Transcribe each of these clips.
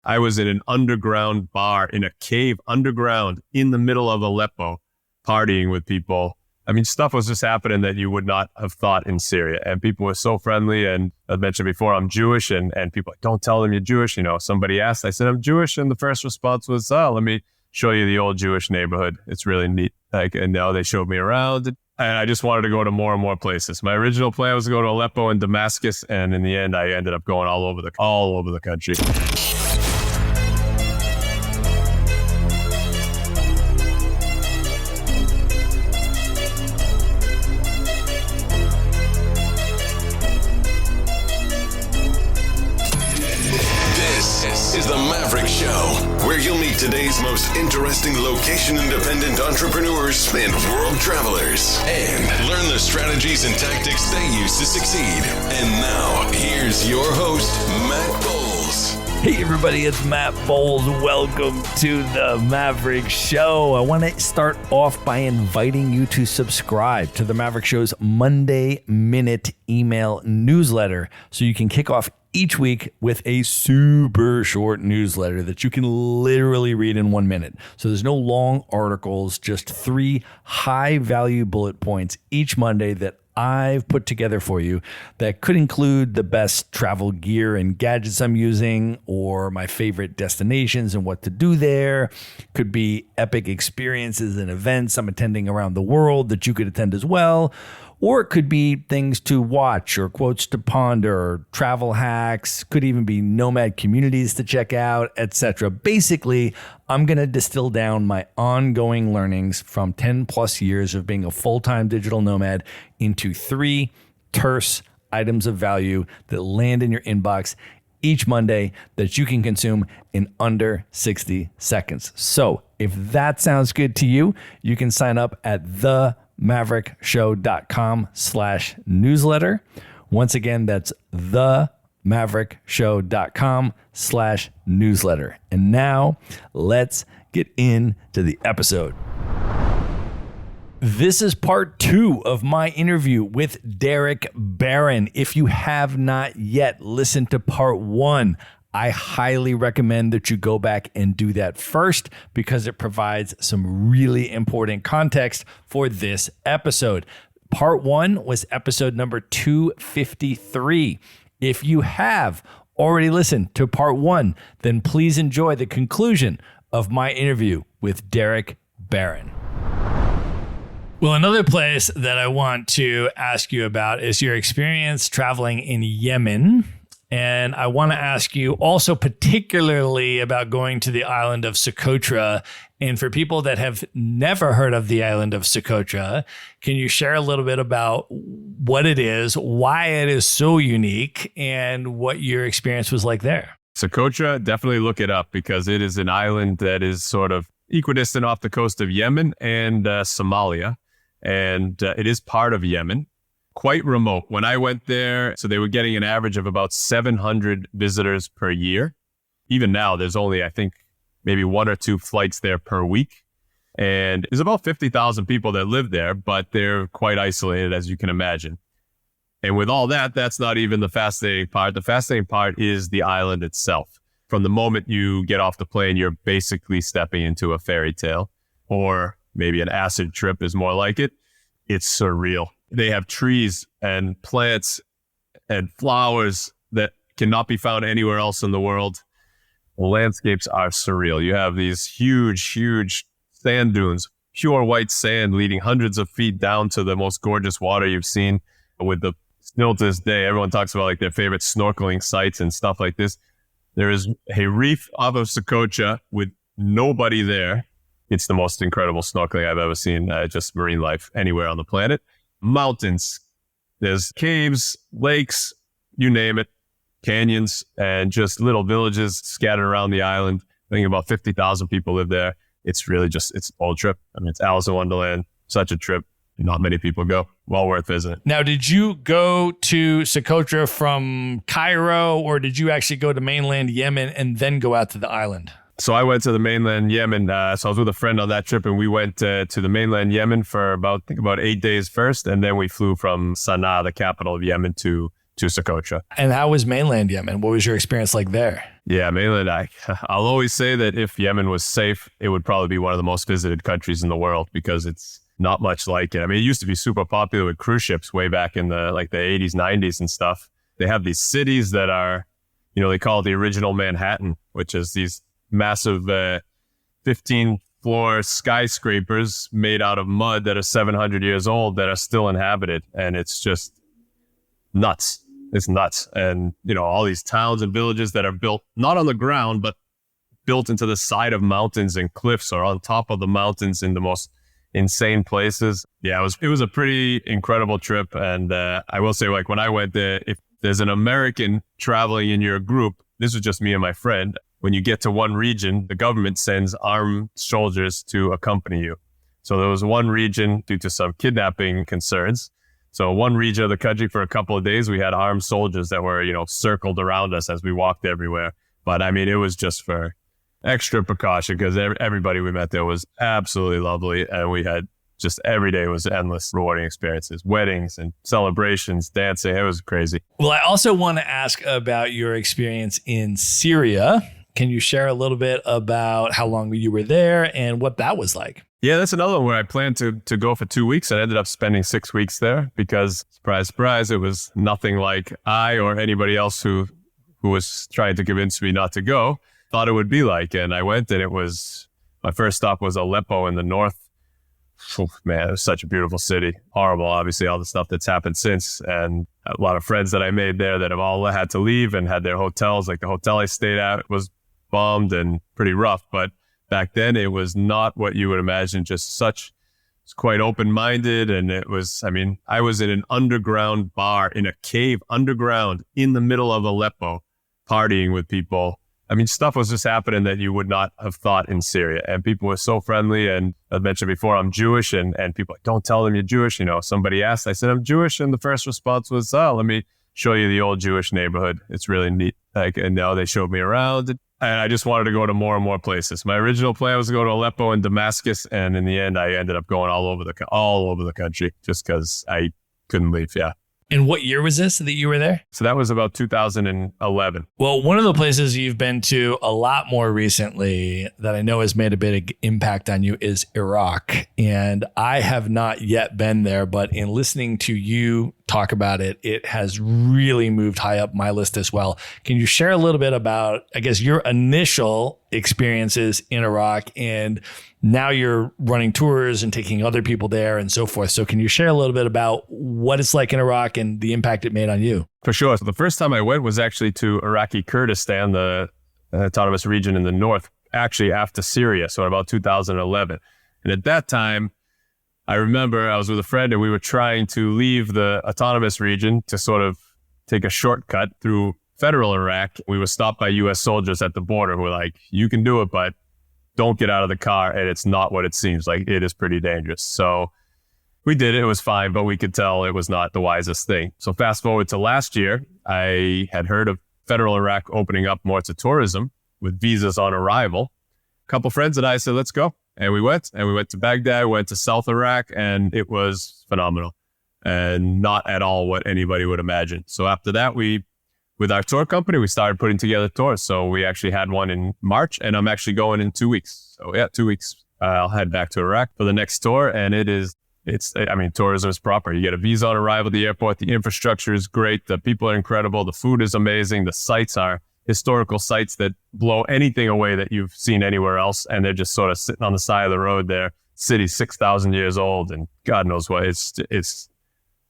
I was in an underground bar in a cave underground in the middle of Aleppo, partying with people. I mean, stuff was just happening that you would not have thought in Syria. And people were so friendly. And I mentioned before, I'm Jewish. And people like, don't tell them you're Jewish. You know, somebody asked, I said, I'm Jewish. And the first response was, oh, let me show you the old Jewish neighborhood. It's really neat. And now they showed me around. And I just wanted to go to more and more places. My original plan was to go to Aleppo and Damascus. And in the end, I ended up going all over the country. Is the Maverick Show, where you'll meet today's most interesting location-independent entrepreneurs and world travelers, and learn the strategies and tactics they use to succeed. And now, here's your host, Matt Bowles. Hey everybody, it's Matt Bowles. Welcome to the Maverick Show. I want to start off by inviting you to subscribe to the Maverick Show's Monday Minute email newsletter so you can kick off each week with a super short newsletter that you can literally read in 1 minute. So there's no long articles, just 3 high-value bullet points each Monday that I've put together for you that could include the best travel gear and gadgets I'm using, or my favorite destinations and what to do there. Could be epic experiences and events I'm attending around the world that you could attend as well. Or it could be things to watch or quotes to ponder or travel hacks. Could even be nomad communities to check out, etc. Basically, I'm going to distill down my ongoing learnings from 10 plus years of being a full-time digital nomad into 3 terse items of value that land in your inbox each Monday that you can consume in under 60 seconds. So if that sounds good to you, you can sign up at themaverickshow.com/newsletter. Once again, that's themaverickshow.com/newsletter. And now let's get into the episode. This is part 2 of my interview with Derek Barron. If you have not yet listened to part 1, I highly recommend that you go back and do that first because it provides some really important context for this episode. Part 1 was episode number 253. If you have already listened to part 1, then please enjoy the conclusion of my interview with Derek Barron. Well, another place that I want to ask you about is your experience traveling in Yemen. And I want to ask you also particularly about going to the island of Socotra. And for people that have never heard of the island of Socotra, can you share a little bit about what it is, why it is so unique, and what your experience was like there? Socotra, definitely look it up because it is an island that is sort of equidistant off the coast of Yemen and Somalia. And it is part of Yemen. Quite remote. When I went there, so they were getting an average of about 700 visitors per year. Even now, there's only, I think, maybe 1 or 2 flights there per week. And there's about 50,000 people that live there, but they're quite isolated, as you can imagine. And with all that, that's not even the fascinating part. The fascinating part is the island itself. From the moment you get off the plane, you're basically stepping into a fairy tale, or maybe an acid trip is more like it. It's surreal. They have trees and plants and flowers that cannot be found anywhere else in the world. The landscapes are surreal. You have these huge, huge sand dunes, pure white sand leading hundreds of feet down to the most gorgeous water you've seen. With the still to this day, everyone talks about like their favorite snorkeling sites and stuff like this. There is a reef off of Socotra with nobody there. It's the most incredible snorkeling I've ever seen, just marine life anywhere on the planet. Mountains, there's caves, lakes, you name it, canyons, and just little villages scattered around the island. I think about 50,000 people live there. It's really just, it's a whole trip. I mean, it's Alice in Wonderland, such a trip. Not many people go. Well worth visiting. Now, did you go to Socotra from Cairo, or did you actually go to mainland Yemen and then go out to the island? So I went to the mainland Yemen. So I was with a friend on that trip, and we went to the mainland Yemen for about 8 days first. And then we flew from Sana'a, the capital of Yemen, to to Socotra. And how was mainland Yemen? What was your experience like there? Yeah, mainland, I'll always say that if Yemen was safe, it would probably be one of the most visited countries in the world because it's not much like it. I mean, it used to be super popular with cruise ships way back in the 80s, 90s and stuff. They have these cities that are, they call it the original Manhattan, which is these massive 15-floor skyscrapers made out of mud that are 700 years old that are still inhabited. And it's just nuts. It's nuts. And, all these towns and villages that are built not on the ground, but built into the side of mountains and cliffs or on top of the mountains in the most insane places. Yeah, it was a pretty incredible trip. And I will say, when I went there, if there's an American traveling in your group, this was just me and my friend. When you get to one region, the government sends armed soldiers to accompany you. So there was one region due to some kidnapping concerns. So one region of the country for a couple of days, we had armed soldiers that were, circled around us as we walked everywhere. But I mean, it was just for extra precaution because everybody we met there was absolutely lovely. And we had just every day was endless rewarding experiences, weddings and celebrations, dancing. It was crazy. Well, I also want to ask about your experience in Syria. Can you share a little bit about how long you were there and what that was like? Yeah, that's another one where I planned to go for 2 weeks. I ended up spending 6 weeks there because, surprise, surprise, it was nothing like I or anybody else who was trying to convince me not to go thought it would be like. And I went and my first stop was Aleppo in the north. Oh, man, it was such a beautiful city. Horrible, obviously, all the stuff that's happened since. And a lot of friends that I made there that have all had to leave and had their hotels. Like the hotel I stayed at was bombed and pretty rough. But back then, it was not what you would imagine. It's quite open-minded. And I was in an underground bar in a cave underground in the middle of Aleppo, partying with people. I mean, stuff was just happening that you would not have thought in Syria. And people were so friendly. And I mentioned before, I'm Jewish. And people like, don't tell them you're Jewish. Somebody asked, I said, I'm Jewish. And the first response was, let me show you the old Jewish neighborhood. It's really neat. And now they showed me around. And I just wanted to go to more and more places. My original plan was to go to Aleppo and Damascus. And in the end, I ended up going all over the country just because I couldn't leave. Yeah. And what year was this that you were there? So that was about 2011. Well, one of the places you've been to a lot more recently that I know has made a big impact on you is Iraq. And I have not yet been there, but in listening to you talk about it, it has really moved high up my list as well. Can you share a little bit about, I guess, your initial experiences in Iraq, and now you're running tours and taking other people there and so forth. So can you share a little bit about what it's like in Iraq and the impact it made on you? For sure. So the first time I went was actually to Iraqi Kurdistan, the autonomous region in the north, actually after Syria. So about 2011. And at that time, I remember I was with a friend and we were trying to leave the autonomous region to sort of take a shortcut through federal Iraq. We were stopped by U.S. soldiers at the border who were like, you can do it, but don't get out of the car. And it's not what it seems like. It is pretty dangerous. So we did it. It was fine, but we could tell it was not the wisest thing. So fast forward to last year, I had heard of federal Iraq opening up more to tourism with visas on arrival. A couple friends and I said, let's go. And we went to Baghdad, went to South Iraq, and it was phenomenal and not at all what anybody would imagine. So after that, with our tour company, we started putting together tours. So we actually had one in March, and I'm actually going in 2 weeks. So yeah, 2 weeks. I'll head back to Iraq for the next tour. And tourism is proper. You get a visa on arrival at the airport. The infrastructure is great. The people are incredible. The food is amazing. The sites are historical sites that blow anything away that you've seen anywhere else. And they're just sort of sitting on the side of the road there. City's 6,000 years old and God knows what. It's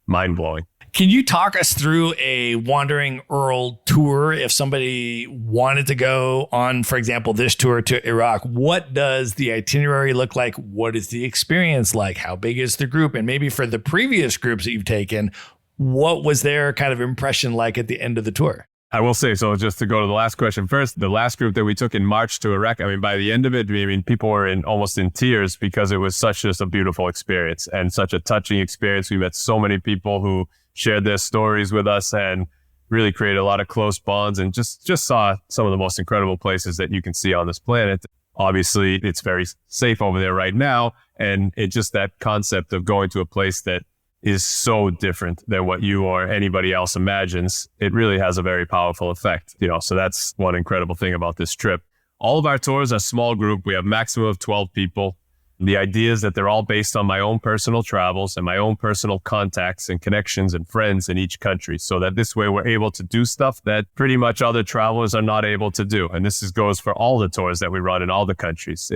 mind-blowing. Can you talk us through a Wandering Earl tour if somebody wanted to go on, for example, this tour to Iraq? What does the itinerary look like? What is the experience like? How big is the group? And maybe for the previous groups that you've taken, what was their kind of impression like at the end of the tour? I will say, so just to go to the last question first, the last group that we took in March to Iraq, by the end of it, people were almost in tears because it was such just a beautiful experience and such a touching experience. We met so many people who shared their stories with us and really created a lot of close bonds and just saw some of the most incredible places that you can see on this planet. Obviously, it's very safe over there right now. And it's just that concept of going to a place that is so different than what you or anybody else imagines. It really has a very powerful effect, so that's one incredible thing about this trip. All of our tours are small group. We have maximum of 12 people. The idea is that they're all based on my own personal travels and my own personal contacts and connections and friends in each country, so that this way we're able to do stuff that pretty much other travelers are not able to do. And this goes for all the tours that we run in all the countries.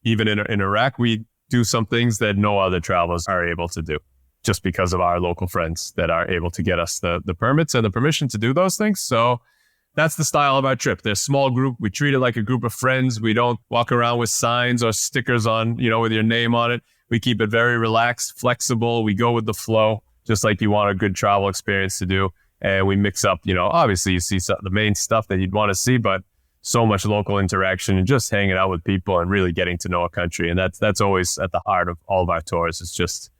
Even in Iraq, we do some things that no other travelers are able to do, just because of our local friends that are able to get us the permits and the permission to do those things. So that's the style of our trip. They're a small group. We treat it like a group of friends. We don't walk around with signs or stickers on, with your name on it. We keep it very relaxed, flexible. We go with the flow, just like you want a good travel experience to do. And we mix up, obviously you see the main stuff that you'd want to see, but so much local interaction and just hanging out with people and really getting to know a country. And that's always at the heart of all of our tours. It's just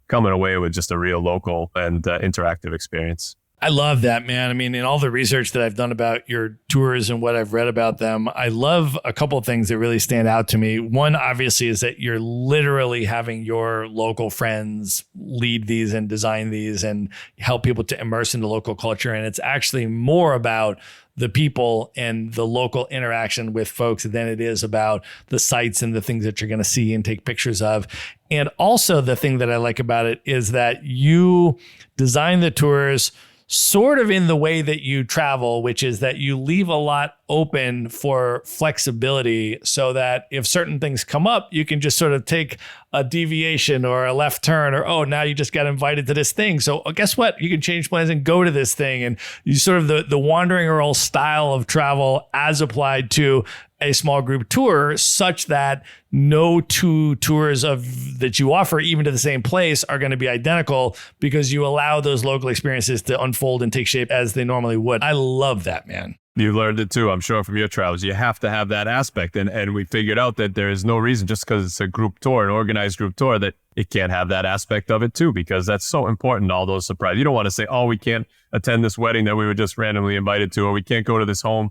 coming away with just a real local and interactive experience. I love that, man. I mean, in all the research that I've done about your tours and what I've read about them, I love a couple of things that really stand out to me. One, obviously, is that you're literally having your local friends lead these and design these and help people to immerse into local culture. And it's actually more about the people and the local interaction with folks than it is about the sites and the things that you're going to see and take pictures of. And also the thing that I like about it is that you design the tours sort of in the way that you travel, which is that you leave a lot open for flexibility so that if certain things come up, you can just sort of take a deviation or a left turn or, oh, now you just got invited to this thing. So guess what? You can change plans and go to this thing. And you sort of the wandering Earl style of travel as applied to a small group tour, such that no two tours that you offer, even to the same place, are going to be identical because you allow those local experiences to unfold and take shape as they normally would. I love that, man. You learned it too, I'm sure, from your travels. You have to have that aspect. And we figured out that there is no reason, just because it's a group tour, an organized group tour, that it can't have that aspect of it too, because that's so important, all those surprises. You don't want to say, oh, we can't attend this wedding that we were just randomly invited to, or we can't go to this home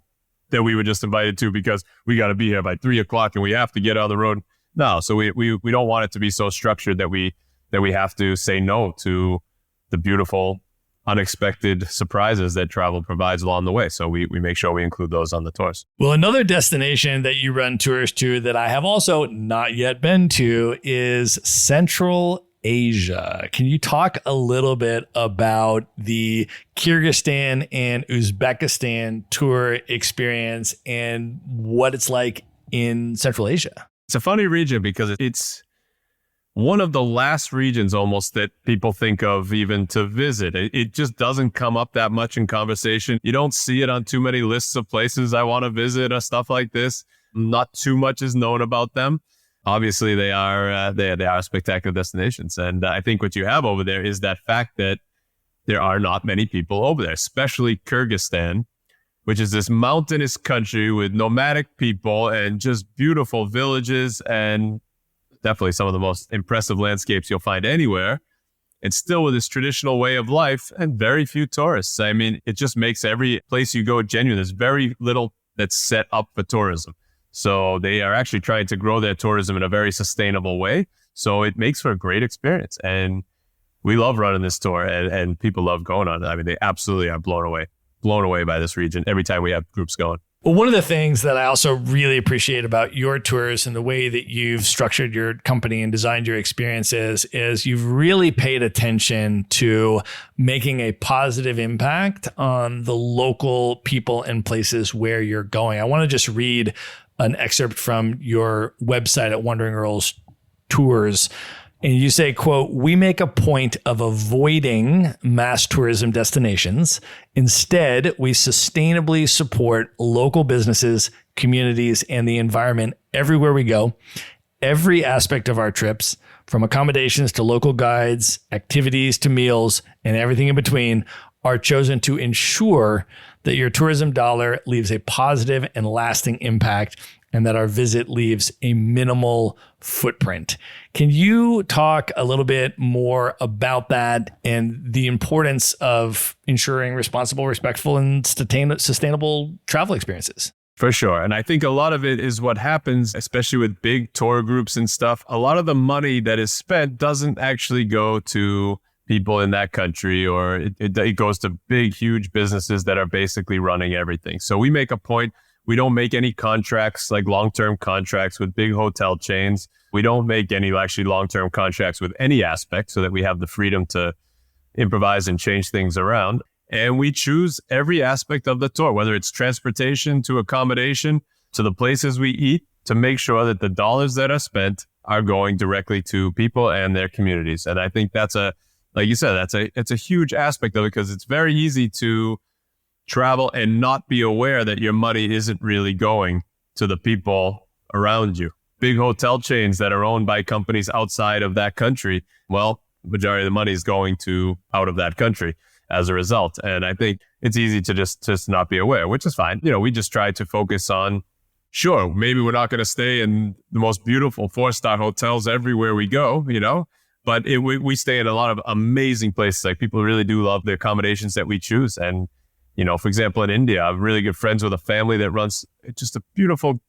that we were just invited to because we got to be here by 3:00 and we have to get on the road. No, so we don't want it to be so structured that we have to say no to the beautiful, unexpected surprises that travel provides along the way. So we make sure we include those on the tours. Well, another destination that you run tours to that I have also not yet been to is Central Asia. Can you talk a little bit about the Kyrgyzstan and Uzbekistan tour experience and what it's like in Central Asia? It's a funny region because it's one of the last regions almost that people think of even to visit. It just doesn't come up that much in conversation. You don't see it on too many lists of places I want to visit or stuff like this. Not too much is known about them. Obviously, they are spectacular destinations. And I think what you have over there is that fact that there are not many people over there, especially Kyrgyzstan, which is this mountainous country with nomadic people and just beautiful villages and definitely some of the most impressive landscapes you'll find anywhere. And still with this traditional way of life and very few tourists. I mean, it just makes every place you go genuine. There's very little that's set up for tourism. So they are actually trying to grow their tourism in a very sustainable way. So it makes for a great experience. And we love running this tour and people love going on it. I mean, they absolutely are blown away by this region every time we have groups going. Well, one of the things that I also really appreciate about your tours and the way that you've structured your company and designed your experiences is you've really paid attention to making a positive impact on the local people and places where you're going. I want to just read an excerpt from your website at Wandering Earl's Tours. And you say, quote, "We make a point of avoiding mass tourism destinations. Instead, we sustainably support local businesses, communities, and the environment everywhere we go. Every aspect of our trips, from accommodations to local guides, activities to meals, and everything in between, are chosen to ensure that your tourism dollar leaves a positive and lasting impact and that our visit leaves a minimal footprint." Can you talk a little bit more about that and the importance of ensuring responsible, respectful, and sustainable travel experiences? For sure. And I think a lot of it is what happens, especially with big tour groups and stuff. A lot of the money that is spent doesn't actually go to people in that country, or it goes to big, huge businesses that are basically running everything. So we make a point. We don't make any contracts, like long-term contracts with big hotel chains. We don't make any actually long-term contracts with any aspect, so that we have the freedom to improvise and change things around. And we choose every aspect of the tour, whether it's transportation to accommodation to the places we eat, to make sure that the dollars that are spent are going directly to people and their communities. And I think that's like you said, it's a huge aspect of it, because it's very easy to travel and not be aware that your money isn't really going to the people around you. Big hotel chains that are owned by companies outside of that country, well, majority of the money is going to out of that country as a result. And I think it's easy to just not be aware, which is fine. We just try to focus on, sure, maybe we're not going to stay in the most beautiful 4-star hotels everywhere we go, but we stay in a lot of amazing places. Like, people really do love the accommodations that we choose. And, for example, in India, I'm really good friends with a family that runs just a beautiful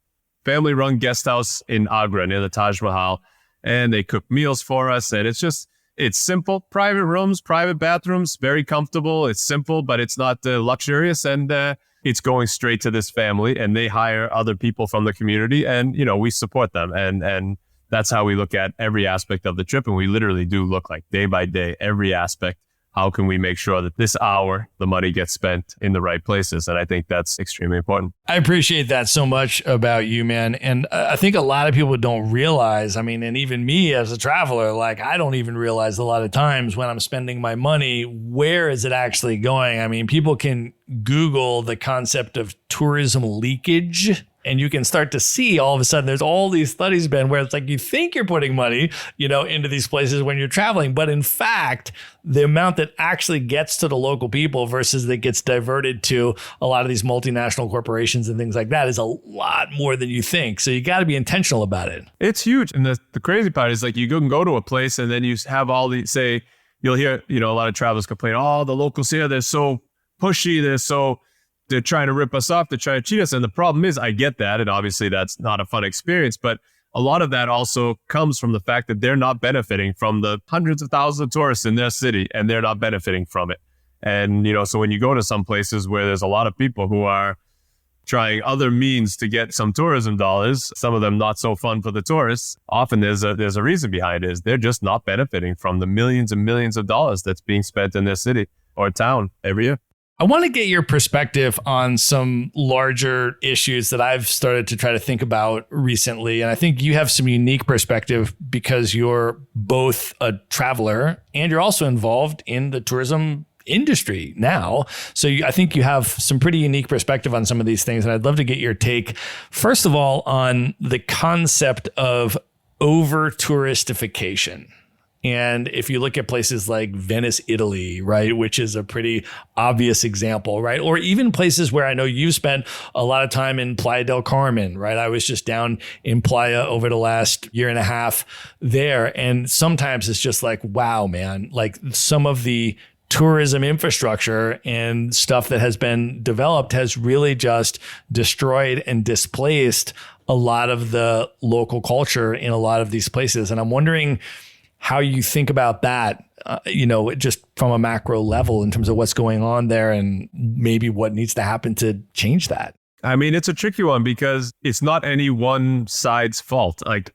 family-run guest house in Agra near the Taj Mahal. And they cook meals for us. And it's simple, private rooms, private bathrooms, very comfortable. It's simple, but it's not luxurious. And it's going straight to this family, and they hire other people from the community, and, we support them. And that's how we look at every aspect of the trip. And we literally do look like day by day, every aspect. How can we make sure that this hour, the money gets spent in the right places? And I think that's extremely important. I appreciate that so much about you, man. And I think a lot of people don't realize, and even me as a traveler, like, I don't even realize a lot of times when I'm spending my money, where is it actually going? People can Google the concept of tourism leakage, and you can start to see all of a sudden there's all these studies, Ben, where it's like you think you're putting money, into these places when you're traveling. But in fact, the amount that actually gets to the local people versus that gets diverted to a lot of these multinational corporations and things like that is a lot more than you think. So you got to be intentional about it. It's huge. And the crazy part is, like, you can go to a place and then you have all the, say, you'll hear, a lot of travelers complain, oh, the locals here, they're so pushy, they're trying to rip us off, they're trying to cheat us. And the problem is, I get that, and obviously that's not a fun experience, but a lot of that also comes from the fact that they're not benefiting from the hundreds of thousands of tourists in their city, and they're not benefiting from it. And, so when you go to some places where there's a lot of people who are trying other means to get some tourism dollars, some of them not so fun for the tourists, often there's a reason behind it, is they're just not benefiting from the millions and millions of dollars that's being spent in their city or town every year. I want to get your perspective on some larger issues that I've started to try to think about recently. And I think you have some unique perspective because you're both a traveler and you're also involved in the tourism industry now. So I think you have some pretty unique perspective on some of these things. And I'd love to get your take, first of all, on the concept of over-touristification. And if you look at places like Venice, Italy, right, which is a pretty obvious example, right? Or even places where I know you've spent a lot of time in Playa del Carmen, right? I was just down in Playa over the last year and a half there. And sometimes it's just like, wow, man, like some of the tourism infrastructure and stuff that has been developed has really just destroyed and displaced a lot of the local culture in a lot of these places. And I'm wondering how you think about that, just from a macro level in terms of what's going on there and maybe what needs to happen to change that. It's a tricky one because it's not any one side's fault. Like,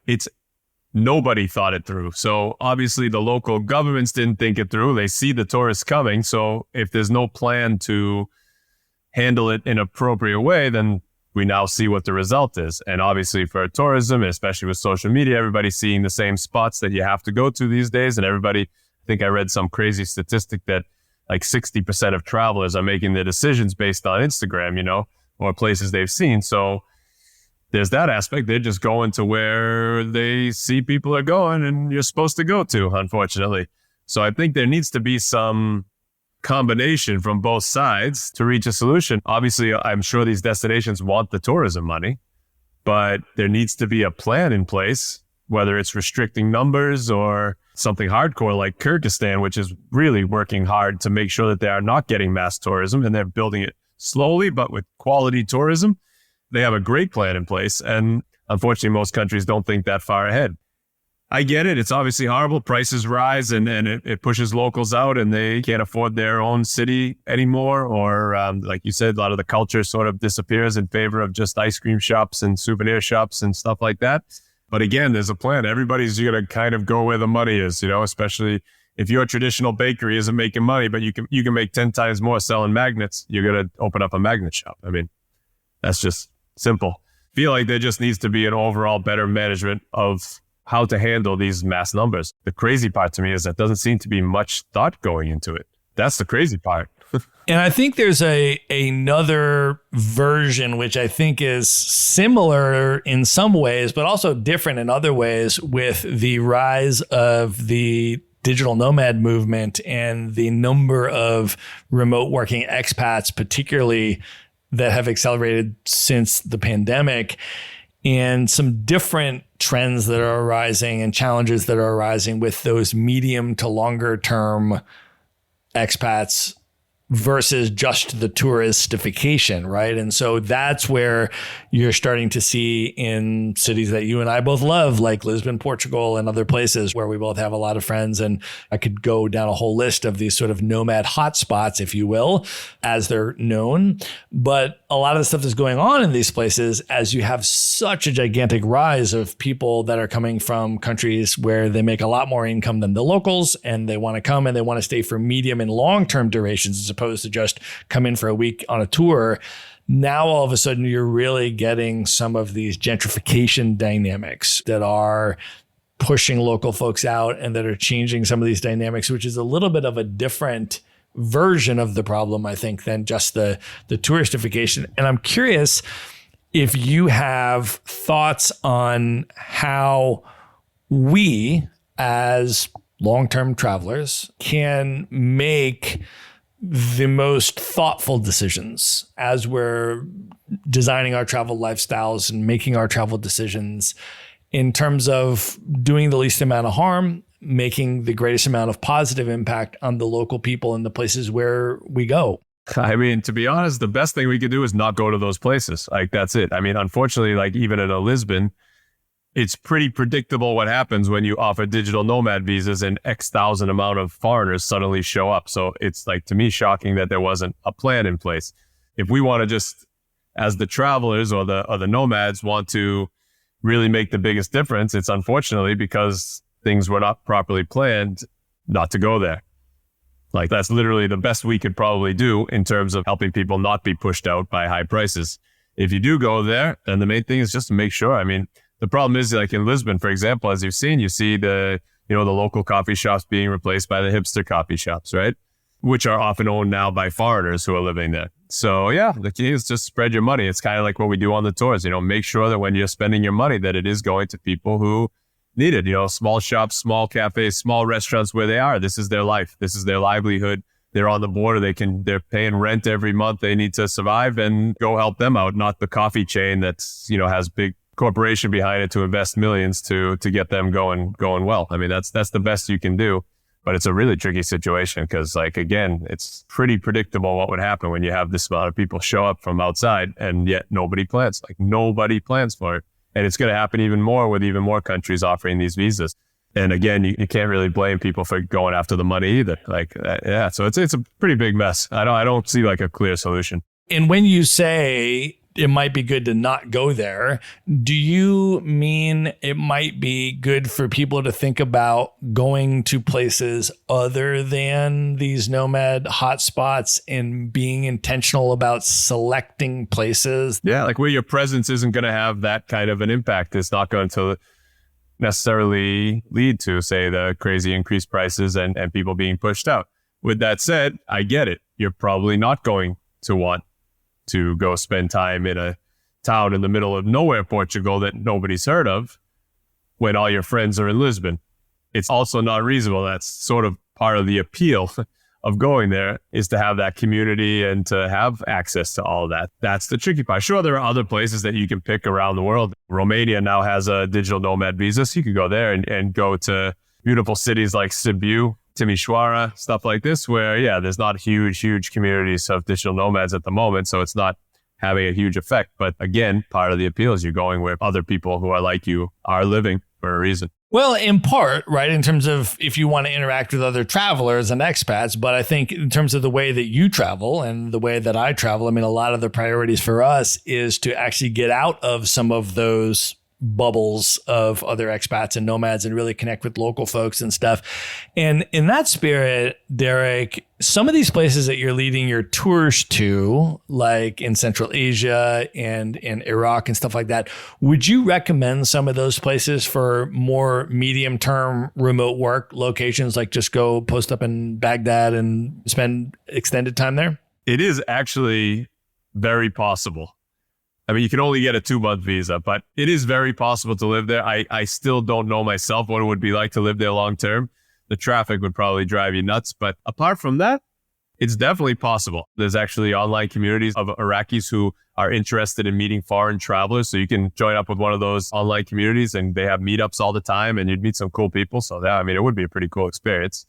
nobody thought it through. So obviously the local governments didn't think it through. They see the tourists coming. So if there's no plan to handle it in an appropriate way, then we now see what the result is. And obviously for tourism, and especially with social media, everybody's seeing the same spots that you have to go to these days. And everybody, I think I read some crazy statistic that like 60% of travelers are making their decisions based on Instagram, or places they've seen. So there's that aspect. They're just going to where they see people are going and you're supposed to go to, unfortunately. So I think there needs to be some combination from both sides to reach a solution. Obviously, I'm sure these destinations want the tourism money, but there needs to be a plan in place, whether it's restricting numbers or something hardcore like Kyrgyzstan, which is really working hard to make sure that they are not getting mass tourism and they're building it slowly, but with quality tourism. They have a great plan in place. And unfortunately, most countries don't think that far ahead. I get it. It's obviously horrible. Prices rise and it pushes locals out and they can't afford their own city anymore. Or like you said, a lot of the culture sort of disappears in favor of just ice cream shops and souvenir shops and stuff like that. But again, there's a plan. Everybody's going to kind of go where the money is, especially if your traditional bakery isn't making money, but you can make 10 times more selling magnets, you're going to open up a magnet shop. I mean, that's just simple. Feel like there just needs to be an overall better management of how to handle these mass numbers. The crazy part to me is that doesn't seem to be much thought going into it. That's the crazy part. And I think there's another version, which I think is similar in some ways, but also different in other ways, with the rise of the digital nomad movement and the number of remote working expats, particularly, that have accelerated since the pandemic, and some different trends that are arising and challenges that are arising with those medium to longer term expats versus just the touristification, right? And so that's where you're starting to see in cities that you and I both love, like Lisbon, Portugal, and other places where we both have a lot of friends. And I could go down a whole list of these sort of nomad hotspots, if you will, as they're known. But a lot of the stuff that's going on in these places, as you have such a gigantic rise of people that are coming from countries where they make a lot more income than the locals, and they want to come and they want to stay for medium and long-term durations as opposed to just come in for a week on a tour. Now, all of a sudden, you're really getting some of these gentrification dynamics that are pushing local folks out and that are changing some of these dynamics, which is a little bit of a different version of the problem, I think, than just the touristification. And I'm curious if you have thoughts on how we, as long-term travelers, can make the most thoughtful decisions as we're designing our travel lifestyles and making our travel decisions in terms of doing the least amount of harm, making the greatest amount of positive impact on the local people in the places where we go. I mean, to be honest, the best thing we could do is not go to those places. Like, that's it. I mean, unfortunately, like even in a Lisbon, it's pretty predictable what happens when you offer digital nomad visas and X thousand amount of foreigners suddenly show up. So it's like, to me, shocking that there wasn't a plan in place. If we want to just, as the travelers or the nomads, want to really make the biggest difference, it's unfortunately because things were not properly planned not to go there. Like, that's literally the best we could probably do in terms of helping people not be pushed out by high prices. If you do go there, then the main thing is just to make sure. I mean, the problem is, like in Lisbon, for example, as you've seen, you see the local coffee shops being replaced by the hipster coffee shops, right? Which are often owned now by foreigners who are living there. So yeah, the key is just spread your money. It's kind of like what we do on the tours, make sure that when you're spending your money, that it is going to people who need it, small shops, small cafes, small restaurants where they are. This is their life. This is their livelihood. They're on the border. They're paying rent every month. They need to survive, and go help them out, not the coffee chain that's, has big corporation behind it to invest millions to get them going well. I mean, that's the best you can do, but it's a really tricky situation because, like, again, it's pretty predictable what would happen when you have this amount of people show up from outside and yet nobody plans. Like, nobody plans for it. And it's going to happen even more with even more countries offering these visas. And again, you can't really blame people for going after the money either. Like, yeah, so it's a pretty big mess. I don't see like a clear solution. And when you say it might be good to not go there, do you mean it might be good for people to think about going to places other than these nomad hotspots and being intentional about selecting places? Yeah, like where your presence isn't going to have that kind of an impact. It's not going to necessarily lead to, say, the crazy increased prices and people being pushed out. With that said, I get it. You're probably not going to want to go spend time in a town in the middle of nowhere, Portugal, that nobody's heard of when all your friends are in Lisbon. It's also not reasonable. That's sort of part of the appeal of going there, is to have that community and to have access to all of that. That's the tricky part. Sure, there are other places that you can pick around the world. Romania now has a digital nomad visa, so you could go there and go to beautiful cities like Sibiu, Timișoara, stuff like this, where, yeah, there's not huge communities of digital nomads at the moment, so it's not having a huge effect. But again, part of the appeal is you're going where other people who are like you are living for a reason. Well, in part, right, in terms of if you want to interact with other travelers and expats, but I think in terms of the way that you travel and the way that I travel, I mean, a lot of the priorities for us is to actually get out of some of those bubbles of other expats and nomads and really connect with local folks and stuff. And in that spirit, Derek, some of these places that you're leading your tours to, like in Central Asia and in Iraq and stuff like that, would you recommend some of those places for more medium-term remote work locations, like just go post up in Baghdad and spend extended time there? It is actually very possible. I mean, you can only get a 2-month visa, but it is very possible to live there. I still don't know myself what it would be like to live there long term. The traffic would probably drive you nuts. But apart from that, it's definitely possible. There's actually online communities of Iraqis who are interested in meeting foreign travelers. So you can join up with one of those online communities and they have meetups all the time and you'd meet some cool people. So that, I mean, it would be a pretty cool experience.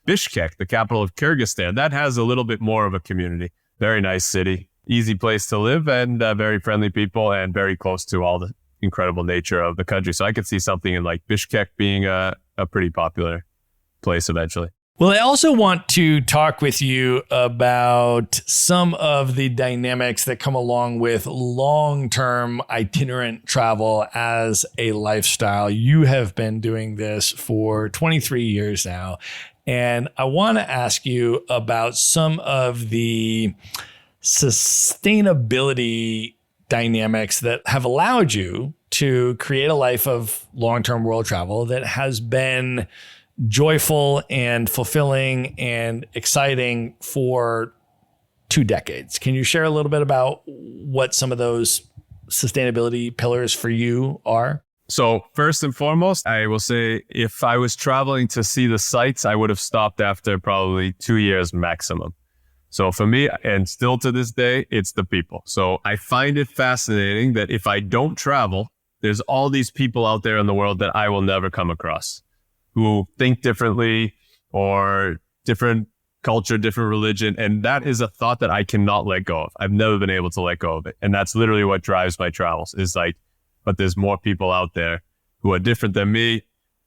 Bishkek, the capital of Kyrgyzstan, that has a little bit more of a community. Very nice city. Easy place to live and very friendly people and very close to all the incredible nature of the country. So I could see something in like Bishkek being a pretty popular place eventually. Well, I also want to talk with you about some of the dynamics that come along with long-term itinerant travel as a lifestyle. You have been doing this for 23 years now. And I want to ask you about some of the sustainability dynamics that have allowed you to create a life of long-term world travel that has been joyful and fulfilling and exciting for 2 decades. Can you share a little bit about what some of those sustainability pillars for you are? So first and foremost, I will say if I was traveling to see the sights, I would have stopped after probably 2 years maximum. So for me, and still to this day, it's the people. So I find it fascinating that if I don't travel, there's all these people out there in the world that I will never come across who think differently or different culture, different religion. And that is a thought that I cannot let go of. I've never been able to let go of it. And that's literally what drives my travels is like, but there's more people out there who are different than me,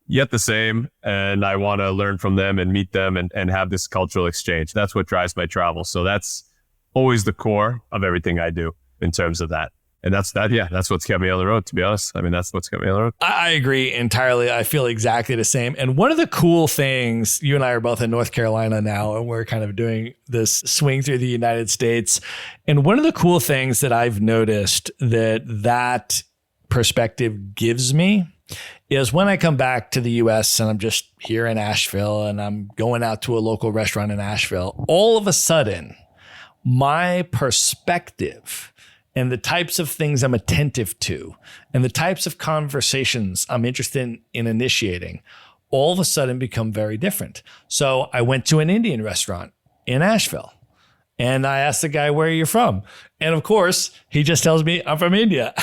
yet the same. And I want to learn from them and meet them and have this cultural exchange. That's what drives my travel. So that's always the core of everything I do in terms of that. And that's what's kept me on the road, to be honest. I mean, that's what's kept me on the road. I agree entirely. I feel exactly the same. And one of the cool things, you and I are both in North Carolina now, and we're kind of doing this swing through the United States. And one of the cool things that I've noticed that perspective gives me is when I come back to the US and I'm just here in Asheville and I'm going out to a local restaurant in Asheville, all of a sudden, my perspective and the types of things I'm attentive to and the types of conversations I'm interested in initiating all of a sudden become very different. So I went to an Indian restaurant in Asheville and I asked the guy, where are you from? And of course, he just tells me I'm from India.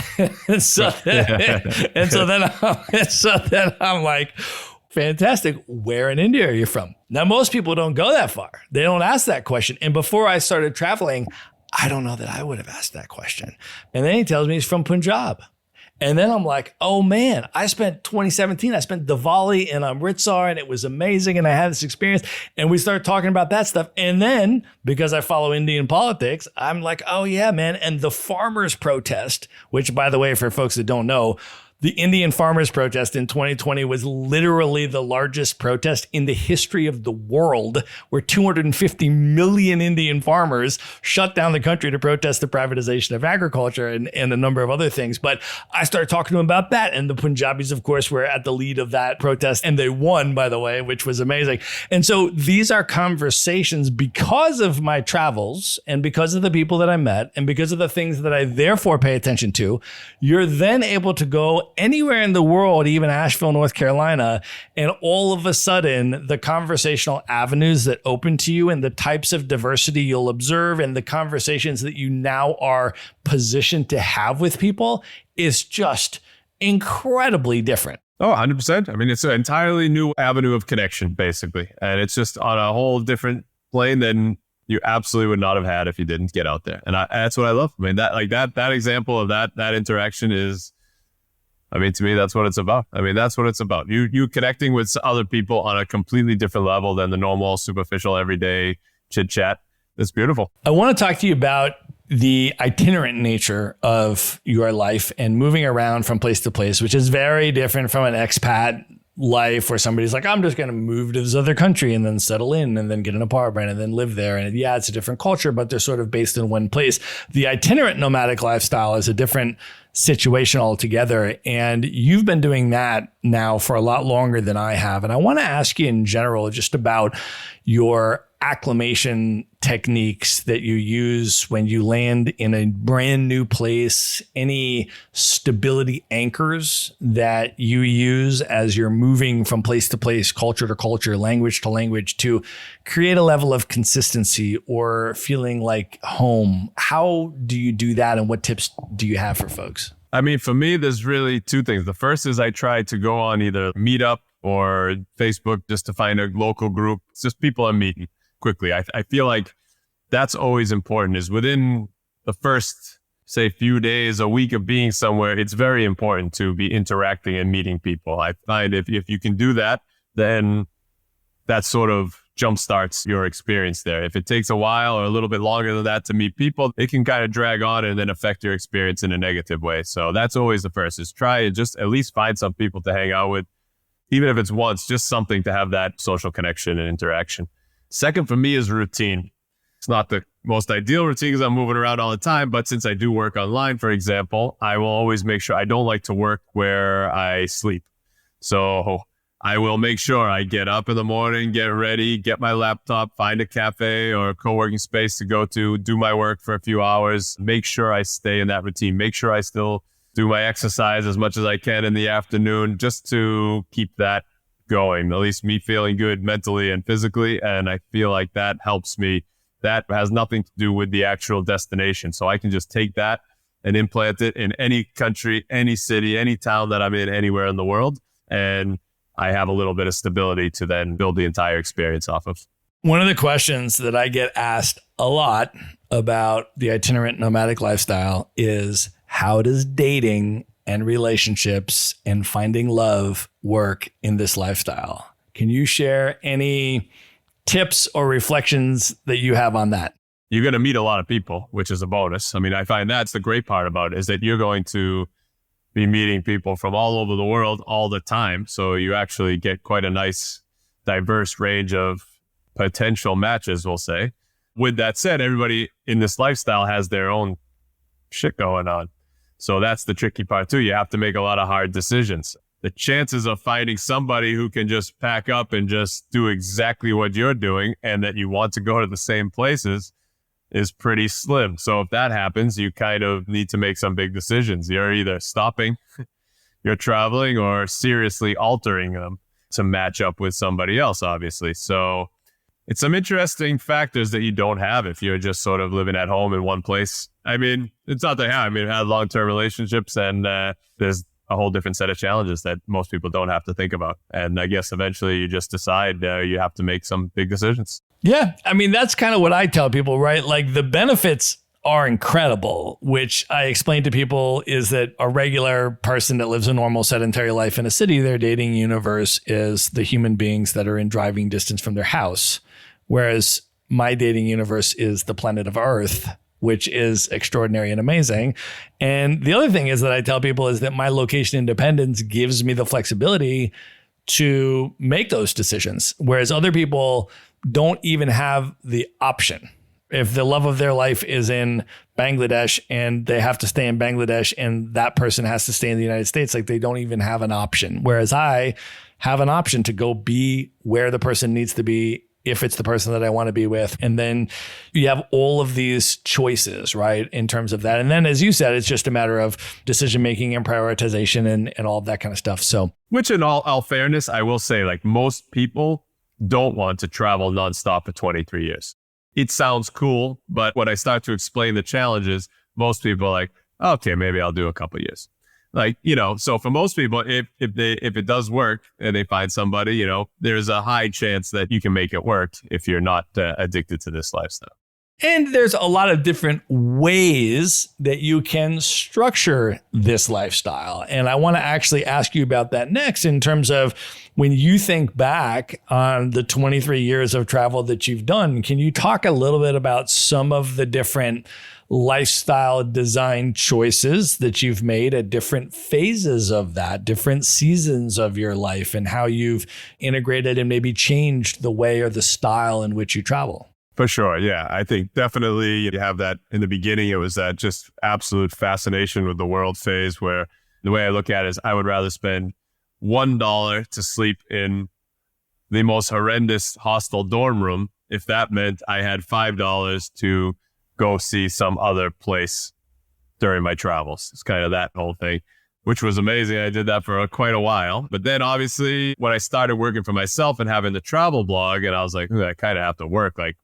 and so then I'm like, fantastic. Where in India are you from? Now, most people don't go that far. They don't ask that question. And before I started traveling, I don't know that I would have asked that question. And then he tells me he's from Punjab. And then I'm like, oh man, I spent 2017, I spent Diwali in Amritsar and it was amazing. And I had this experience and we started talking about that stuff. And then because I follow Indian politics, I'm like, oh yeah, man. And the farmers protest, which by the way, for folks that don't know, the Indian farmers protest in 2020 was literally the largest protest in the history of the world, where 250 million Indian farmers shut down the country to protest the privatization of agriculture and a number of other things. But I started talking to them about that. And the Punjabis, of course, were at the lead of that protest. And they won, by the way, which was amazing. And so these are conversations because of my travels and because of the people that I met and because of the things that I therefore pay attention to. You're then able to go anywhere in the world, even Asheville, North Carolina, and all of a sudden the conversational avenues that open to you and the types of diversity you'll observe and the conversations that you now are positioned to have with people is just incredibly different. Oh, 100%. I mean, it's an entirely new avenue of connection, basically. And it's just on a whole different plane than you absolutely would not have had if you didn't get out there. And that's what I love. I mean, that example of that interaction is, I mean, to me, that's what it's about. I mean, that's what it's about. You connecting with other people on a completely different level than the normal, superficial, everyday chit chat. It's beautiful. I want to talk to you about the itinerant nature of your life and moving around from place to place, which is very different from an expat life where somebody's like, I'm just going to move to this other country and then settle in and then get an apartment and then live there. And yeah, it's a different culture, but they're sort of based in one place. The itinerant nomadic lifestyle is a different situation altogether. And you've been doing that now for a lot longer than I have. And I want to ask you in general just about your acclimation techniques that you use when you land in a brand new place, any stability anchors that you use as you're moving from place to place, culture to culture, language to language, to create a level of consistency or feeling like home. How do you do that, and what tips do you have for folks? I mean, for me, there's really two things. The first is I try to go on either Meetup or Facebook just to find a local group. It's just people I'm meeting quickly. I feel like that's always important, is within the first, say, few days, a week of being somewhere, it's very important to be interacting and meeting people. I find if you can do that, then that sort of jumpstarts your experience there. If it takes a while or a little bit longer than that to meet people, it can kind of drag on and then affect your experience in a negative way. So that's always the first, is try and just at least find some people to hang out with, even if it's once, just something to have that social connection and interaction. Second for me is routine. It's not the most ideal routine because I'm moving around all the time, but since I do work online, for example, I will always make sure I don't like to work where I sleep. So I will make sure I get up in the morning, get ready, get my laptop, find a cafe or a co-working space to go to, do my work for a few hours, make sure I stay in that routine, make sure I still do my exercise as much as I can in the afternoon, just to keep that going, at least me feeling good mentally and physically. And I feel like that helps me. That has nothing to do with the actual destination. So I can just take that and implant it in any country, any city, any town that I'm in, anywhere in the world. And I have a little bit of stability to then build the entire experience off of. One of the questions that I get asked a lot about the itinerant nomadic lifestyle is, how does dating and relationships and finding love work in this lifestyle? Can you share any tips or reflections that you have on that? You're going to meet a lot of people, which is a bonus. I mean, I find that's the great part about it, is that you're going to be meeting people from all over the world all the time. So you actually get quite a nice, diverse range of potential matches, we'll say. With that said, everybody in this lifestyle has their own shit going on. So that's the tricky part too. You have to make a lot of hard decisions. The chances of finding somebody who can just pack up and just do exactly what you're doing and that you want to go to the same places is pretty slim. So if that happens, you kind of need to make some big decisions. You're either stopping your traveling or seriously altering them to match up with somebody else, obviously. So it's some interesting factors that you don't have if you're just sort of living at home in one place. I mean, it's not that hard. I mean, I had long-term relationships, and there's a whole different set of challenges that most people don't have to think about. And I guess eventually you just decide you have to make some big decisions. Yeah. I mean, that's kind of what I tell people, right? Like, the benefits are incredible, which I explain to people is that a regular person that lives a normal sedentary life in a city, their dating universe is the human beings that are in driving distance from their house. Whereas my dating universe is the planet of Earth, which is extraordinary and amazing. And the other thing is that I tell people is that my location independence gives me the flexibility to make those decisions, whereas other people don't even have the option. If the love of their life is in Bangladesh and they have to stay in Bangladesh and that person has to stay in the United States, like, they don't even have an option. Whereas I have an option to go be where the person needs to be if it's the person that I want to be with. And then you have all of these choices, right, in terms of that. And then, as you said, it's just a matter of decision-making and prioritization and all of that kind of stuff. So, which in all fairness, I will say, like, most people don't want to travel nonstop for 23 years. It sounds cool, but when I start to explain the challenges, most people are like, okay, maybe I'll do a couple of years. Like, you know, so for most people, if it does work and they find somebody, you know, there's a high chance that you can make it work if you're not addicted to this lifestyle. And there's a lot of different ways that you can structure this lifestyle. And I want to actually ask you about that next in terms of when you think back on the 23 years of travel that you've done, can you talk a little bit about some of the different lifestyle design choices that you've made at different phases of that, different seasons of your life, and how you've integrated and maybe changed the way or the style in which you travel? For sure. Yeah. I think definitely you have that in the beginning. It was that just absolute fascination with the world phase where the way I look at it is I would rather spend $1 to sleep in the most horrendous hostel dorm room if that meant I had $5 to go see some other place during my travels. It's kind of that whole thing, which was amazing. I did that for quite a while. But then obviously when I started working for myself and having the travel blog, and I was like, I kind of have to work like,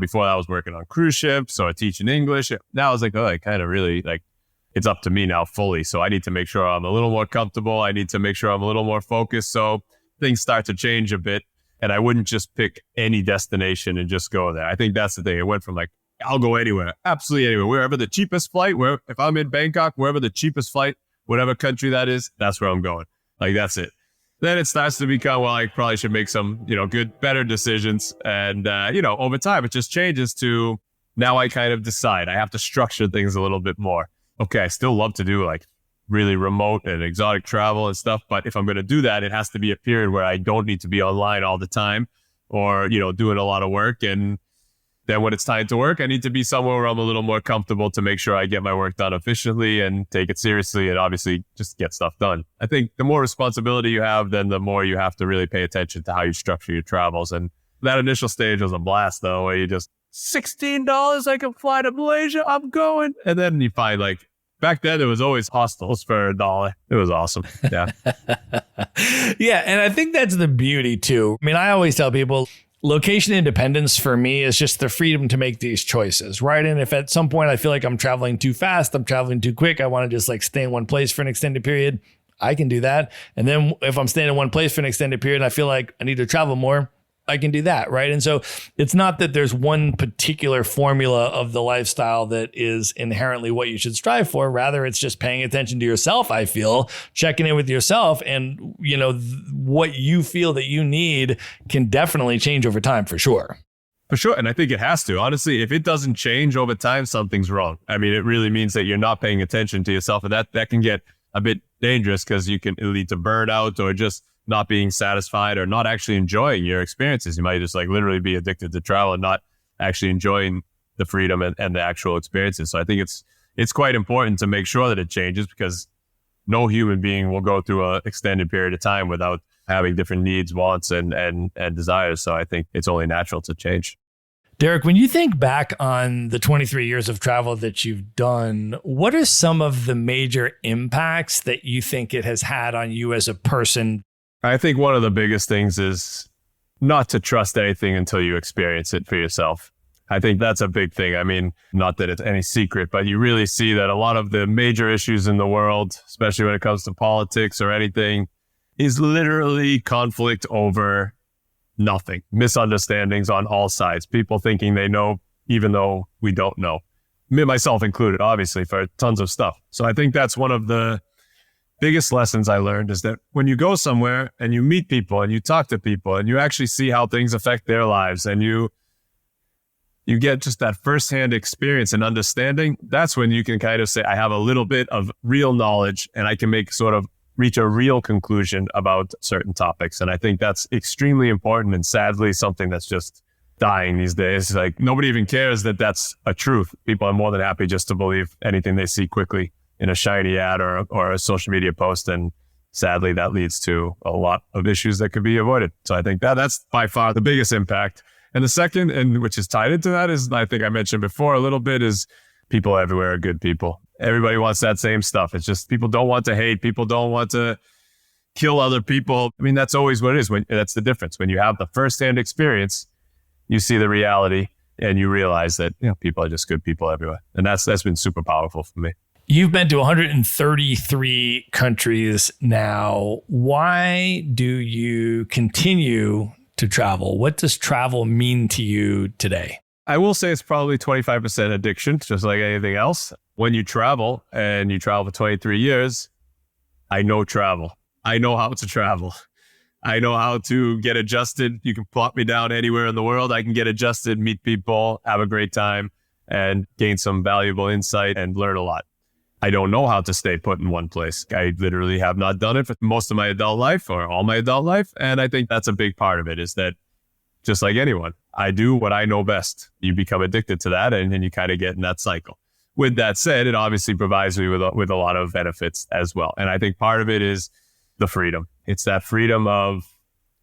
before I was working on cruise ships or teaching English. Now I was like, I kind of really like, it's up to me now fully. So I need to make sure I'm a little more comfortable. I need to make sure I'm a little more focused. So things start to change a bit. And I wouldn't just pick any destination and just go there. I think that's the thing. It went from like, I'll go anywhere, absolutely anywhere, wherever the cheapest flight, if I'm in Bangkok, wherever the cheapest flight, whatever country that is, that's where I'm going. Like, that's it. Then it starts to become, well, I probably should make some, better decisions. And, over time, it just changes to now I kind of decide I have to structure things a little bit more. Okay, I still love to do like really remote and exotic travel and stuff. But if I'm going to do that, it has to be a period where I don't need to be online all the time or, doing a lot of work. And then when it's time to work, I need to be somewhere where I'm a little more comfortable to make sure I get my work done efficiently and take it seriously and obviously just get stuff done. I think the more responsibility you have, then the more you have to really pay attention to how you structure your travels. And that initial stage was a blast though, where you just, $16, I can fly to Malaysia, I'm going. And then you find like, back then there was always hostels for $1. It was awesome. Yeah. Yeah. And I think that's the beauty too. I mean, I always tell people, location independence for me is just the freedom to make these choices, right? And if at some point I feel like I'm traveling too fast, I'm traveling too quick, I want to just like stay in one place for an extended period, I can do that. And then if I'm staying in one place for an extended period and I feel like I need to travel more, I can do that, right? And so it's not that there's one particular formula of the lifestyle that is inherently what you should strive for. Rather, it's just paying attention to yourself, I feel, checking in with yourself, and what you feel that you need can definitely change over time for sure. For sure. And I think it has to. Honestly, if it doesn't change over time, something's wrong. I mean, it really means that you're not paying attention to yourself. And that can get a bit dangerous because it lead to burnout or just not being satisfied or not actually enjoying your experiences. You might just like literally be addicted to travel and not actually enjoying the freedom and the actual experiences. So I think it's quite important to make sure that it changes because no human being will go through an extended period of time without having different needs, wants, and desires. So I think it's only natural to change. Derek, when you think back on the 23 years of travel that you've done, what are some of the major impacts that you think it has had on you as a person? I think one of the biggest things is not to trust anything until you experience it for yourself. I think that's a big thing. I mean, not that it's any secret, but you really see that a lot of the major issues in the world, especially when it comes to politics or anything, is literally conflict over nothing. Misunderstandings on all sides. People thinking they know, even though we don't know. Me, myself included, obviously, for tons of stuff. So I think that's one of the biggest lessons I learned is that when you go somewhere and you meet people and you talk to people and you actually see how things affect their lives and you get just that firsthand experience and understanding, that's when you can kind of say, I have a little bit of real knowledge and I can reach a real conclusion about certain topics. And I think that's extremely important and sadly something that's just dying these days. Like nobody even cares that that's a truth. People are more than happy just to believe anything they see quickly in a shiny ad or a social media post. And sadly, that leads to a lot of issues that could be avoided. So I think that's by far the biggest impact. And the second, and which is tied into that, is I think I mentioned before a little bit, is people everywhere are good people. Everybody wants that same stuff. It's just people don't want to hate. People don't want to kill other people. I mean, that's always what it is. That's the difference. When you have the firsthand experience, you see the reality and you realize that people are just good people everywhere. And that's been super powerful for me. You've been to 133 countries now. Why do you continue to travel? What does travel mean to you today? I will say it's probably 25% addiction, just like anything else. When you travel and you travel for 23 years, I know travel. I know how to travel. I know how to get adjusted. You can plop me down anywhere in the world. I can get adjusted, meet people, have a great time, and gain some valuable insight and learn a lot. I don't know how to stay put in one place. I literally have not done it for most of my adult life or all my adult life. And I think that's a big part of it, is that just like anyone, I do what I know best. You become addicted to that, and you kind of get in that cycle. With that said, it obviously provides me with a lot of benefits as well. And I think part of it is the freedom. It's that freedom of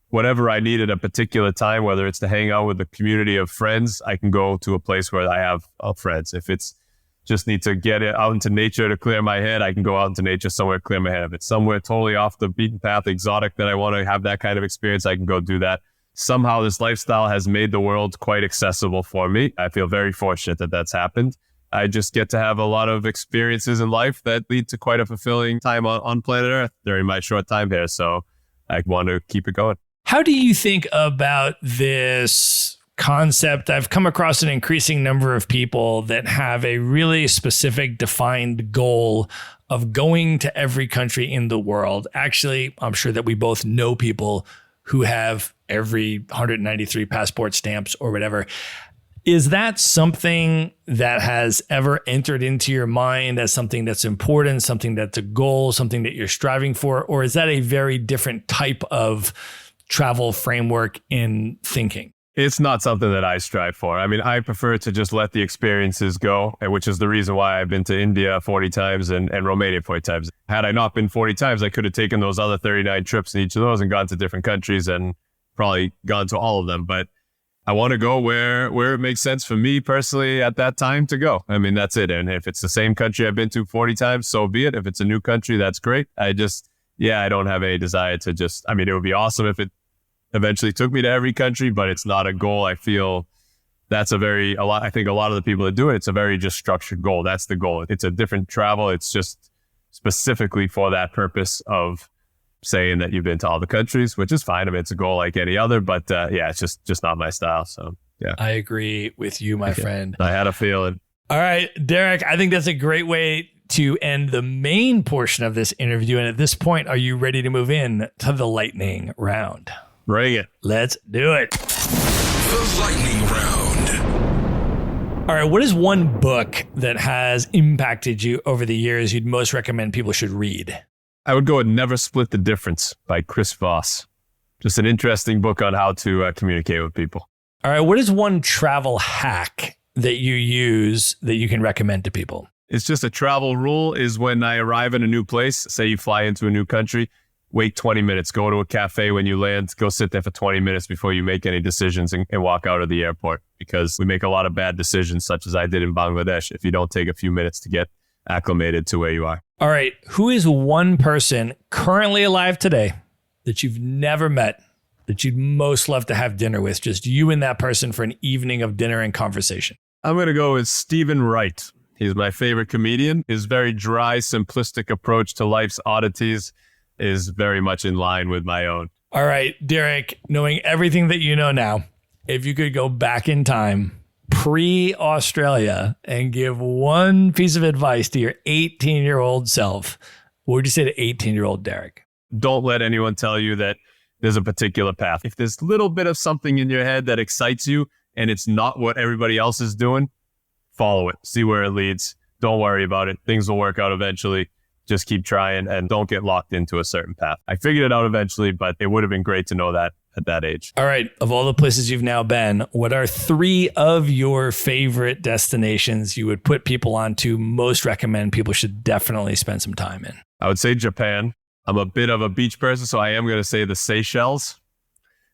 whatever I need at a particular time, whether it's to hang out with a community of friends, I can go to a place where I have friends. If it's just need to get it out into nature to clear my head, I can go out into nature somewhere, clear my head. If it's somewhere totally off the beaten path, exotic, that I want to have that kind of experience, I can go do that. Somehow this lifestyle has made the world quite accessible for me. I feel very fortunate that that's happened. I just get to have a lot of experiences in life that lead to quite a fulfilling time on planet Earth during my short time here. So I want to keep it going. How do you think about this concept? I've come across an increasing number of people that have a really specific defined goal of going to every country in the world. Actually, I'm sure that we both know people who have every 193 passport stamps or whatever. Is that something that has ever entered into your mind as something that's important, something that's a goal, something that you're striving for? Or is that a very different type of travel framework in thinking? It's not something that I strive for. I mean, I prefer to just let the experiences go, which is the reason why I've been to India 40 times and Romania 40 times. Had I not been 40 times, I could have taken those other 39 trips in each of those and gone to different countries and probably gone to all of them. But I want to go where it makes sense for me personally at that time to go. I mean, that's it. And if it's the same country I've been to 40 times, so be it. If it's a new country, that's great. I don't have any desire to it would be awesome if it eventually took me to every country, but it's not a goal. I feel that's I think a lot of the people that do it, it's a very just structured goal. That's the goal. It's a different travel. It's just specifically for that purpose of saying that you've been to all the countries, which is fine. I mean, it's a goal like any other, but it's just not my style. So yeah. I agree with you, my friend. I had a feeling. All right, Derek, I think that's a great way to end the main portion of this interview. And at this point, are you ready to move in to the lightning round? Bring it. Let's do it. The lightning round. All right, what is one book that has impacted you over the years you'd most recommend people should read? I would go with Never Split the Difference by Chris Voss. Just an interesting book on how to communicate with people. All right, what is one travel hack that you use that you can recommend to people? It's just a travel rule is when I arrive in a new place, say you fly into a new country, wait 20 minutes, go to a cafe when you land, go sit there for 20 minutes before you make any decisions and walk out of the airport, because we make a lot of bad decisions, such as I did in Bangladesh, if you don't take a few minutes to get acclimated to where you are. All right. Who is one person currently alive today that you've never met that you'd most love to have dinner with? Just you and that person for an evening of dinner and conversation. I'm going to go with Stephen Wright. He's my favorite comedian. His very dry, simplistic approach to life's oddities is very much in line with my own. All right, Derek, knowing everything that you know now, if you could go back in time, pre-Australia, and give one piece of advice to your 18-year-old self, what would you say to 18-year-old Derek? Don't let anyone tell you that there's a particular path. If there's a little bit of something in your head that excites you and it's not what everybody else is doing, follow it. See where it leads. Don't worry about it. Things will work out eventually. Just keep trying and don't get locked into a certain path. I figured it out eventually, but it would have been great to know that at that age. All right. Of all the places you've now been, what are 3 of your favorite destinations you would put people on to most recommend people should definitely spend some time in? I would say Japan. I'm a bit of a beach person, so I am going to say the Seychelles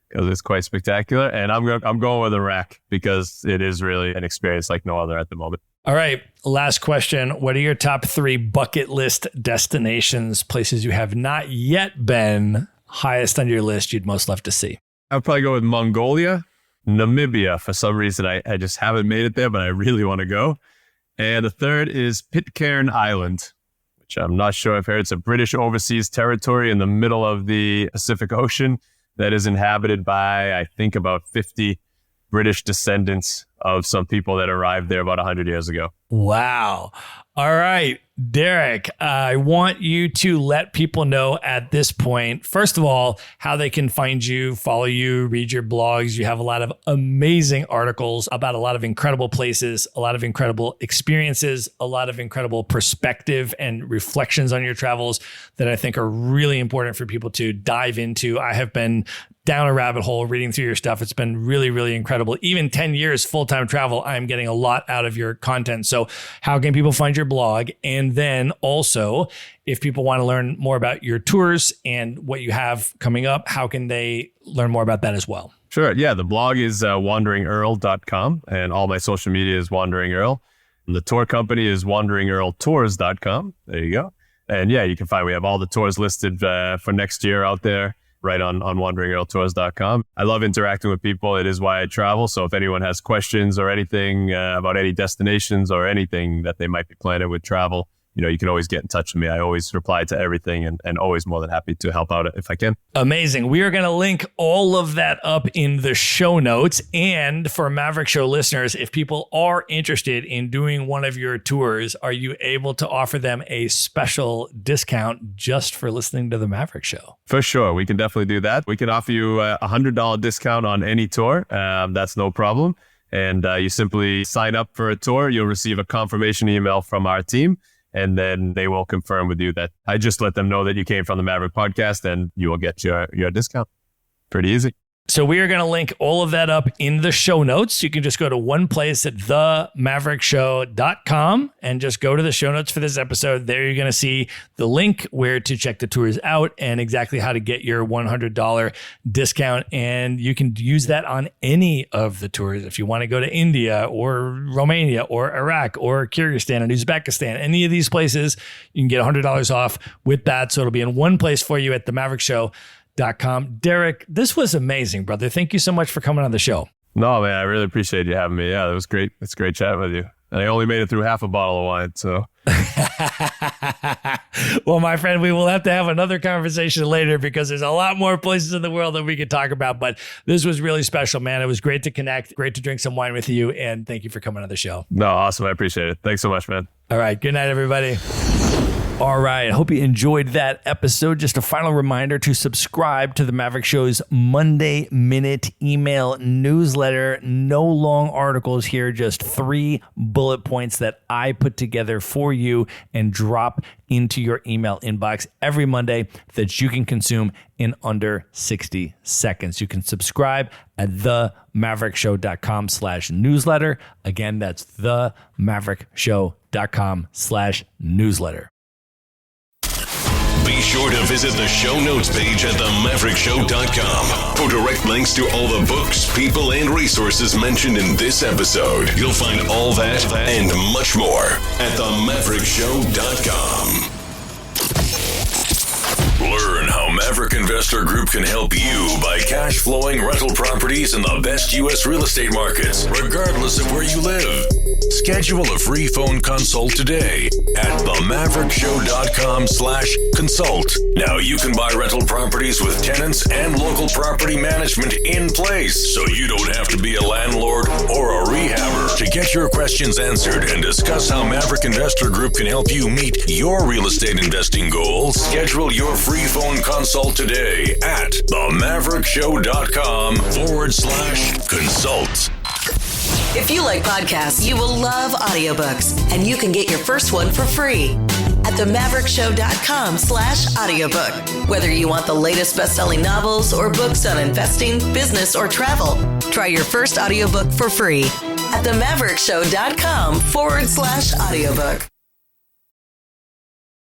because it's quite spectacular. And I'm going with Iraq because it is really an experience like no other at the moment. All right. Last question. What are your top 3 bucket list destinations, places you have not yet been, highest on your list you'd most love to see? I'd probably go with Mongolia, Namibia. For some reason, I just haven't made it there, but I really want to go. And the third is Pitcairn Island, which I'm not sure I've heard. It's a British overseas territory in the middle of the Pacific Ocean that is inhabited by, I think, about 50 British descendants of some people that arrived there about 100 years ago. Wow. All right, Derek, I want you to let people know at this point, first of all, how they can find you, follow you, read your blogs. You have a lot of amazing articles about a lot of incredible places, a lot of incredible experiences, a lot of incredible perspective and reflections on your travels that I think are really important for people to dive into. I have been down a rabbit hole reading through your stuff. It's been really, really incredible. Even 10 years full-time travel, I'm getting a lot out of your content. So how can people find your blog? And then also, if people want to learn more about your tours and what you have coming up, how can they learn more about that as well? Sure. Yeah. The blog is wanderingearl.com, and all my social media is Wandering Earl. And the tour company is wanderingearltours.com. There you go. And yeah, you can find, we have all the tours listed for next year out there, right on wanderingearltours.com. I love interacting with people. It is why I travel. So if anyone has questions or anything about any destinations or anything that they might be planning with travel, you can always get in touch with me. I always reply to everything and always more than happy to help out if I can. Amazing. We are going to link all of that up in the show notes. And for Maverick Show listeners, if people are interested in doing one of your tours, are you able to offer them a special discount just for listening to the Maverick Show? For sure. We can definitely do that. We can offer you a $100 discount on any tour. That's no problem. And you simply sign up for a tour. You'll receive a confirmation email from our team. And then they will confirm with you that I just let them know that you came from the Maverick podcast, and you will get your discount. Pretty easy. So we are going to link all of that up in the show notes. You can just go to one place at themaverickshow.com and just go to the show notes for this episode. There you're going to see the link where to check the tours out and exactly how to get your $100 discount. And you can use that on any of the tours. If you want to go to India or Romania or Iraq or Kyrgyzstan and Uzbekistan, any of these places, you can get $100 off with that. So it'll be in one place for you at themaverickshow.com. Derek, this was amazing, brother. Thank you so much for coming on the show. No, man, I really appreciate you having me. Yeah, it was great. It's great chatting with you. And I only made it through half a bottle of wine, so. Well, my friend, we will have to have another conversation later because there's a lot more places in the world that we could talk about. But this was really special, man. It was great to connect, great to drink some wine with you. And thank you for coming on the show. No, awesome. I appreciate it. Thanks so much, man. All right. Good night, everybody. All right. I hope you enjoyed that episode. Just a final reminder to subscribe to the Maverick Show's Monday Minute email newsletter. No long articles here, just 3 bullet points that I put together for you and drop into your email inbox every Monday that you can consume in under 60 seconds. You can subscribe at themaverickshow.com/newsletter. Again, that's themaverickshow.com/newsletter. Be sure to visit the show notes page at themaverickshow.com for direct links to all the books, people, and resources mentioned in this episode. You'll find all that and much more at themaverickshow.com. Learn how Maverick Investor Group can help you buy cash flowing rental properties in the best U.S. real estate markets, regardless of where you live. Schedule a free phone consult today at themaverickshow.com/consult. Now you can buy rental properties with tenants and local property management in place, so you don't have to be a landlord or a rehabber. To get your questions answered and discuss how Maverick Investor Group can help you meet your real estate investing goals, schedule your free phone consult today at themaverickshow.com/consult. If you like podcasts, you will love audiobooks, and you can get your first one for free at themaverickshow.com/audiobook. Whether you want the latest best-selling novels or books on investing, business, or travel, try your first audiobook for free at themaverickshow.com/audiobook.